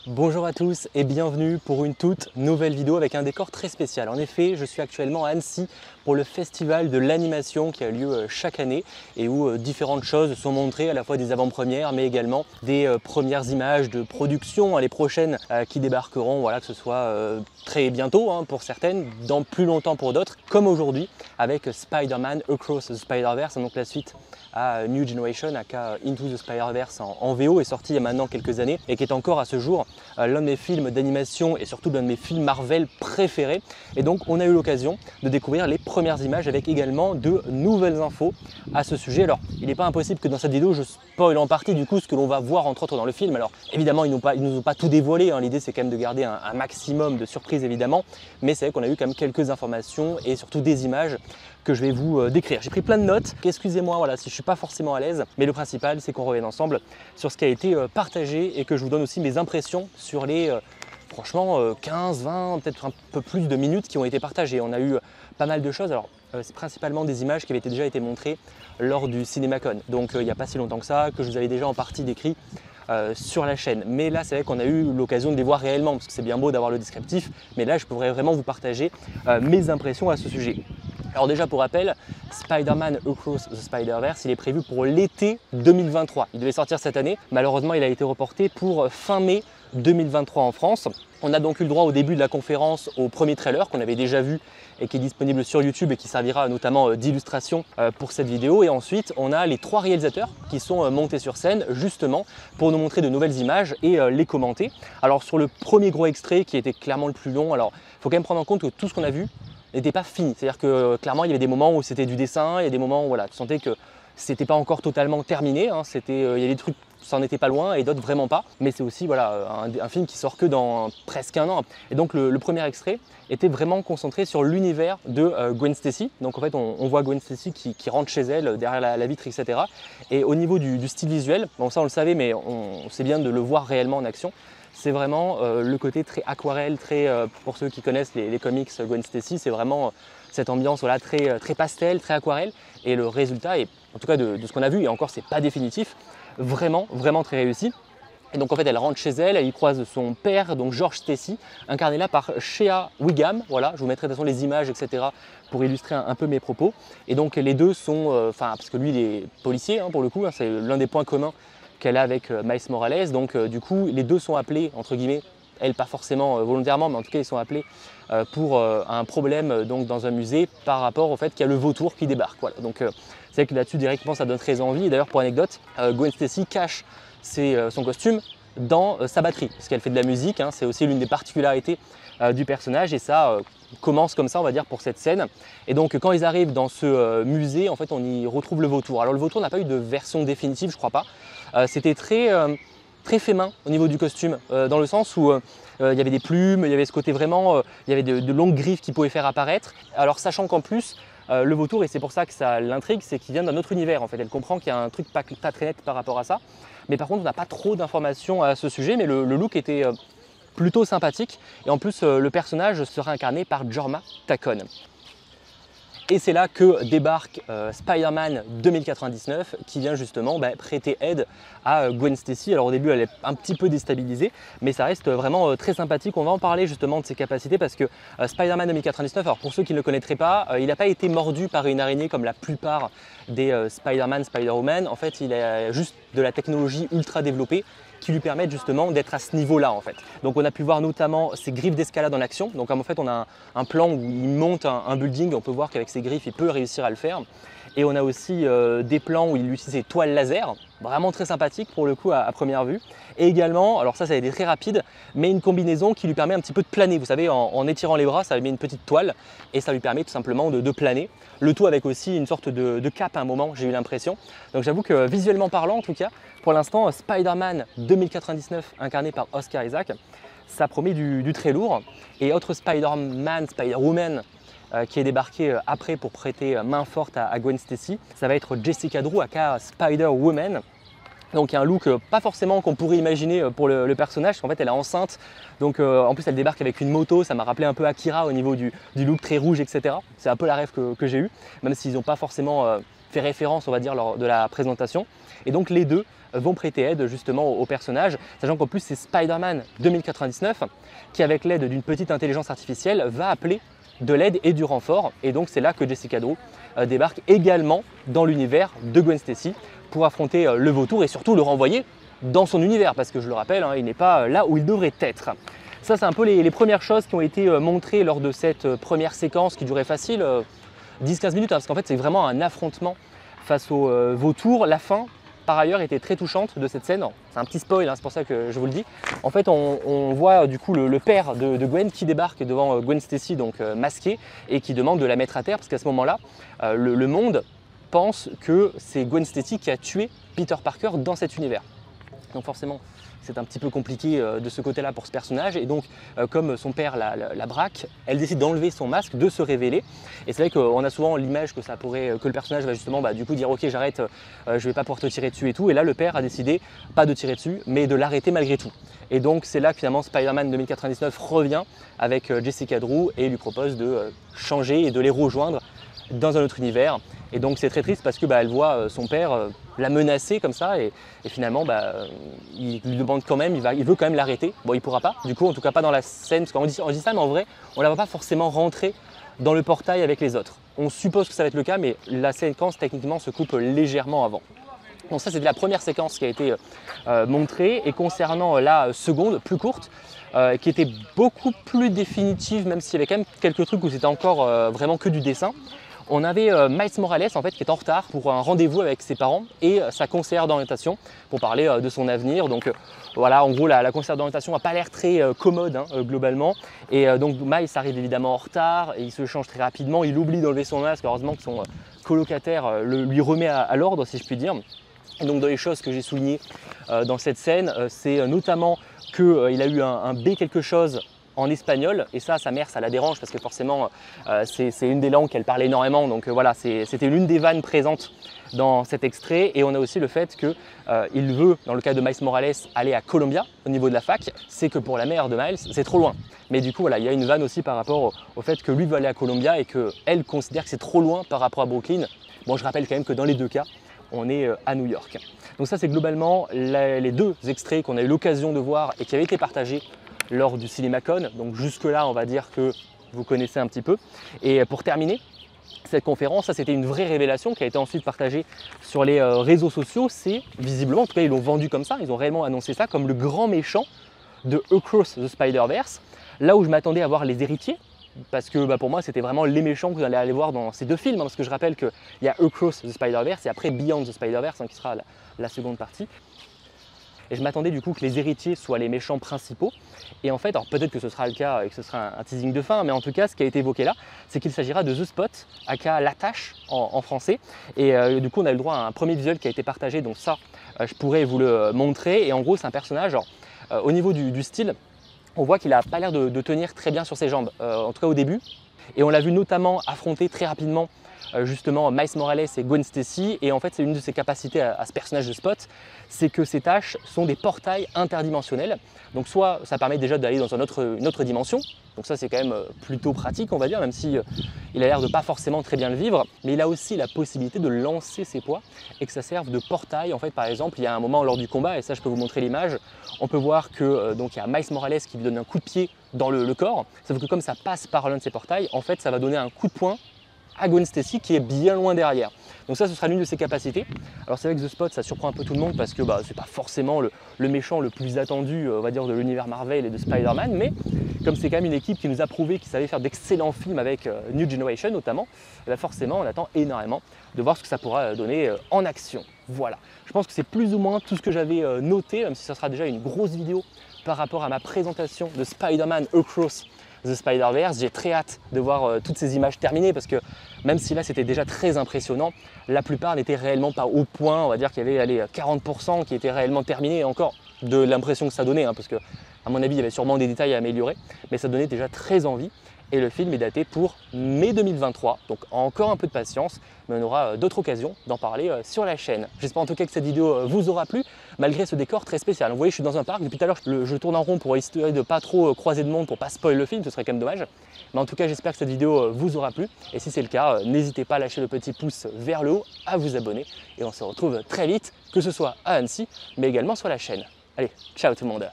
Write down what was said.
Bonjour à tous et bienvenue pour une toute nouvelle vidéo avec un décor très spécial. En effet, je suis actuellement à Annecy pour le festival de l'animation qui a lieu chaque année et où différentes choses sont montrées, à la fois des avant-premières mais également des premières images de production, les prochaines qui débarqueront, voilà, que ce soit très bientôt pour certaines, dans plus longtemps pour d'autres, comme aujourd'hui avec Spider-Man Across the Spider-Verse, donc la suite à New Generation, aka Into the Spider-Verse en VO, est sorti il y a maintenant quelques années et qui est encore à ce jour l'un de mes films d'animation et surtout l'un de mes films Marvel préférés. Et donc on a eu l'occasion de découvrir les premières images avec également de nouvelles infos à ce sujet. Alors il n'est pas impossible que dans cette vidéo je spoil en partie du coup ce que l'on va voir entre autres dans le film. Alors évidemment ils nous ont pas tout dévoilé, l'idée c'est quand même de garder un maximum de surprises évidemment, mais c'est vrai qu'on a eu quand même quelques informations et surtout des images que je vais vous décrire. J'ai pris plein de notes, excusez-moi voilà, si je ne suis pas forcément à l'aise, mais le principal c'est qu'on revienne ensemble sur ce qui a été partagé et que je vous donne aussi mes impressions sur les franchement 15, 20, peut-être un peu plus de minutes qui ont été partagées. On a eu pas mal de choses, alors c'est principalement des images qui avaient déjà été montrées lors du CinemaCon, donc il n'y a pas si longtemps que ça, que je vous avais déjà en partie décrit sur la chaîne. Mais là c'est vrai qu'on a eu l'occasion de les voir réellement, parce que c'est bien beau d'avoir le descriptif, mais là je pourrais vraiment vous partager mes impressions à ce sujet. Alors déjà pour rappel, Spider-Man Across the Spider-Verse, il est prévu pour l'été 2023. Il devait sortir cette année, malheureusement il a été reporté pour fin mai 2023 en France. On a donc eu le droit au début de la conférence au premier trailer qu'on avait déjà vu et qui est disponible sur YouTube et qui servira notamment d'illustration pour cette vidéo. Et ensuite on a les 3 réalisateurs qui sont montés sur scène justement pour nous montrer de nouvelles images et les commenter. Alors sur le premier gros extrait qui était clairement le plus long, alors il faut quand même prendre en compte que tout ce qu'on a vu n'était pas fini, c'est-à-dire que clairement il y avait des moments où c'était du dessin, il y a des moments où voilà, tu sentais que c'était pas encore totalement terminé, il y a des trucs, ça n'en était pas loin et d'autres vraiment pas, mais c'est aussi voilà, un film qui sort que dans presque un an. Et donc le premier extrait était vraiment concentré sur l'univers de Gwen Stacy. Donc en fait on voit Gwen Stacy qui rentre chez elle derrière la vitre, etc. Et au niveau du style visuel, bon ça on le savait mais on sait bien de le voir réellement en action. C'est vraiment le côté très aquarelle, très, pour ceux qui connaissent les comics Gwen Stacy, c'est vraiment cette ambiance voilà, très pastel, très aquarelle. Et le résultat est, en tout cas de ce qu'on a vu, et encore c'est pas définitif, vraiment très réussi. Et donc en fait elle rentre chez elle, elle y croise son père, donc George Stacy, incarné là par Shea Whigham. Voilà, je vous mettrai de toute façon les images, etc. pour illustrer un peu mes propos. Et donc les deux sont, parce que lui il est policier pour le coup, c'est l'un des points communs qu'elle a avec Miles Morales, donc du coup les deux sont appelés, entre guillemets, elle pas forcément volontairement, mais en tout cas ils sont appelés pour un problème donc, dans un musée par rapport au fait qu'il y a le vautour qui débarque. Voilà. Donc c'est vrai que là-dessus directement ça donne très envie, et d'ailleurs pour anecdote, Gwen Stacy cache son costume dans sa batterie, parce qu'elle fait de la musique, c'est aussi l'une des particularités du personnage, et ça commence comme ça on va dire pour cette scène. Et donc quand ils arrivent dans ce musée, en fait on y retrouve le vautour. Alors le vautour n'a pas eu de version définitive, je crois pas. C'était très fait main au niveau du costume, dans le sens où il y avait des plumes, il y avait ce côté vraiment, il y avait de longues griffes qui pouvaient faire apparaître. Alors sachant qu'en plus, le vautour, et c'est pour ça que ça l'intrigue, c'est qu'il vient d'un autre univers en fait. Elle comprend qu'il y a un truc pas très net par rapport à ça. Mais par contre, on n'a pas trop d'informations à ce sujet, mais le look était plutôt sympathique. Et en plus, le personnage sera incarné par Jorma Tacon. Et c'est là que débarque Spider-Man 2099 qui vient justement prêter aide à Gwen Stacy. Alors au début elle est un petit peu déstabilisée, mais ça reste vraiment très sympathique. On va en parler justement de ses capacités parce que Spider-Man 2099, alors pour ceux qui ne le connaîtraient pas, il n'a pas été mordu par une araignée comme la plupart des Spider-Man, Spider-Woman. En fait il a juste de la technologie ultra développée qui lui permettent justement d'être à ce niveau-là en fait. Donc on a pu voir notamment ses griffes d'escalade en action. Donc en fait on a un plan où il monte un building, on peut voir qu'avec ses griffes il peut réussir à le faire. Et on a aussi des plans où il utilise ses toiles laser, vraiment très sympathique pour le coup à première vue. Et également, alors ça a été très rapide, mais une combinaison qui lui permet un petit peu de planer. Vous savez, en étirant les bras, ça lui met une petite toile et ça lui permet tout simplement de planer. Le tout avec aussi une sorte de cape à un moment, j'ai eu l'impression. Donc j'avoue que visuellement parlant en tout cas, pour l'instant, Spider-Man 2099 incarné par Oscar Isaac, ça promet du très lourd. Et autre Spider-Man, Spider-Woman, qui est débarqué après pour prêter main forte à Gwen Stacy, ça va être Jessica Drew aka Spider-Woman. Donc il y a un look pas forcément qu'on pourrait imaginer pour le personnage, parce qu'en fait elle est enceinte, donc en plus elle débarque avec une moto, ça m'a rappelé un peu Akira au niveau du look très rouge, etc. C'est un peu la rêve que j'ai eu, même s'ils n'ont pas forcément fait référence, on va dire, lors de la présentation. Et donc les deux vont prêter aide justement au personnage, sachant qu'en plus c'est Spider-Man 2099 qui, avec l'aide d'une petite intelligence artificielle, va appeler de l'aide et du renfort. Et donc c'est là que Jessica Drew débarque également dans l'univers de Gwen Stacy pour affronter le vautour et surtout le renvoyer dans son univers, parce que je le rappelle, il n'est pas là où il devrait être. Ça, c'est un peu les premières choses qui ont été montrées lors de cette première séquence qui durait facile 10-15 minutes, parce qu'en fait c'est vraiment un affrontement face au vautour. La fin, par ailleurs, était très touchante de cette scène. C'est un petit spoil, c'est pour ça que je vous le dis. En fait, on voit du coup le père de Gwen qui débarque devant Gwen Stacy, donc masqué, et qui demande de la mettre à terre, parce qu'à ce moment-là, le monde pense que c'est Gwen Stacy qui a tué Peter Parker dans cet univers. Donc forcément, c'est un petit peu compliqué de ce côté-là pour ce personnage. Et donc, comme son père la braque, elle décide d'enlever son masque, de se révéler. Et c'est vrai qu'on a souvent l'image que que le personnage va justement du coup dire « Ok, j'arrête, je vais pas pouvoir te tirer dessus et tout ». Et là, le père a décidé pas de tirer dessus, mais de l'arrêter malgré tout. Et donc, c'est là que finalement Spider-Man 2099 revient avec Jessica Drew et lui propose de changer et de les rejoindre dans un autre univers. Et donc c'est très triste parce que elle voit son père la menacer comme ça et finalement il lui demande quand même, il veut quand même l'arrêter. Bon, il pourra pas, du coup en tout cas pas dans la scène, parce qu'on dit ça, mais en vrai on la voit pas forcément rentrer dans le portail avec les autres. On suppose que ça va être le cas, mais la séquence techniquement se coupe légèrement avant. Donc ça c'était la première séquence qui a été montrée, et concernant la seconde, plus courte, qui était beaucoup plus définitive, même s'il y avait quand même quelques trucs où c'était encore vraiment que du dessin. On avait Miles Morales en fait qui est en retard pour un rendez-vous avec ses parents et sa conseillère d'orientation pour parler de son avenir. Donc voilà, en gros la conseillère d'orientation n'a pas l'air très commode globalement. Et donc Miles arrive évidemment en retard et il se change très rapidement. Il oublie d'enlever son masque, heureusement que son colocataire lui remet à l'ordre, si je puis dire. Et donc dans les choses que j'ai soulignées dans cette scène, c'est notamment qu'il a eu un B quelque chose en espagnol, et ça, sa mère, ça la dérange parce que forcément c'est une des langues qu'elle parle énormément, donc voilà, c'était l'une des vannes présentes dans cet extrait. Et on a aussi le fait qu'il veut, dans le cas de Miles Morales, aller à Columbia au niveau de la fac. C'est que pour la mère de Miles, c'est trop loin. Mais du coup, voilà, il y a une vanne aussi par rapport au fait que lui veut aller à Columbia et qu'elle considère que c'est trop loin par rapport à Brooklyn. Bon, je rappelle quand même que dans les deux cas, on est à New York. Donc ça, c'est globalement les deux extraits qu'on a eu l'occasion de voir et qui avaient été partagés lors du CinemaCon. Donc jusque là on va dire que vous connaissez un petit peu. Et pour terminer cette conférence, ça c'était une vraie révélation qui a été ensuite partagée sur les réseaux sociaux. C'est visiblement, en tout cas ils l'ont vendu comme ça, ils ont réellement annoncé ça comme le grand méchant de Across the Spider-Verse. Là où je m'attendais à voir les héritiers, parce que pour moi c'était vraiment les méchants que vous allez aller voir dans ces deux films, parce que je rappelle qu'il y a Across the Spider-Verse et après Beyond the Spider-Verse qui sera la seconde partie. Et je m'attendais du coup que les héritiers soient les méchants principaux. Et en fait, alors peut-être que ce sera le cas et que ce sera un teasing de fin, mais en tout cas, ce qui a été évoqué là, c'est qu'il s'agira de The Spot, aka L'Attache en français. Et du coup, on a eu le droit à un premier visuel qui a été partagé, donc ça, je pourrais vous le montrer. Et en gros, c'est un personnage, au niveau du style, on voit qu'il n'a pas l'air de tenir très bien sur ses jambes, en tout cas au début. Et on l'a vu notamment affronter très rapidement justement Miles Morales et Gwen Stacy. Et en fait, c'est une de ses capacités à ce personnage de Spot, c'est que ces tâches sont des portails interdimensionnels. Donc soit ça permet déjà d'aller dans une autre dimension, donc ça c'est quand même plutôt pratique on va dire, même si il a l'air de pas forcément très bien le vivre, mais il a aussi la possibilité de lancer ses poids et que ça serve de portail. En fait, par exemple, il y a un moment lors du combat, et ça je peux vous montrer l'image, on peut voir que donc il y a Miles Morales qui lui donne un coup de pied dans le corps, sauf que comme ça passe par l'un de ces portails, en fait ça va donner un coup de poing à Gwen Stacy qui est bien loin derrière. Donc ça, ce sera l'une de ses capacités. Alors c'est vrai que The Spot, ça surprend un peu tout le monde parce que c'est pas forcément le méchant le plus attendu, on va dire, de l'univers Marvel et de Spider-Man, mais comme c'est quand même une équipe qui nous a prouvé qu'ils savaient faire d'excellents films avec New Generation notamment, et forcément on attend énormément de voir ce que ça pourra donner en action. Voilà, je pense que c'est plus ou moins tout ce que j'avais noté, même si ça sera déjà une grosse vidéo par rapport à ma présentation de Spider-Man Across the Spider-Verse. J'ai très hâte de voir toutes ces images terminées parce que même si là c'était déjà très impressionnant, la plupart n'étaient réellement pas au point. On va dire qu'il y avait 40% qui étaient réellement terminés, et encore de l'impression que ça donnait, parce que à mon avis il y avait sûrement des détails à améliorer, mais ça donnait déjà très envie. et le film est daté pour mai 2023, donc encore un peu de patience, mais on aura d'autres occasions d'en parler sur la chaîne. J'espère en tout cas que cette vidéo vous aura plu, malgré ce décor très spécial. Vous voyez, je suis dans un parc, depuis tout à l'heure je tourne en rond pour essayer de pas trop croiser de monde, pour pas spoiler le film, ce serait quand même dommage. Mais en tout cas, j'espère que cette vidéo vous aura plu, et si c'est le cas, n'hésitez pas à lâcher le petit pouce vers le haut, à vous abonner, et on se retrouve très vite, que ce soit à Annecy, mais également sur la chaîne. Allez, ciao tout le monde!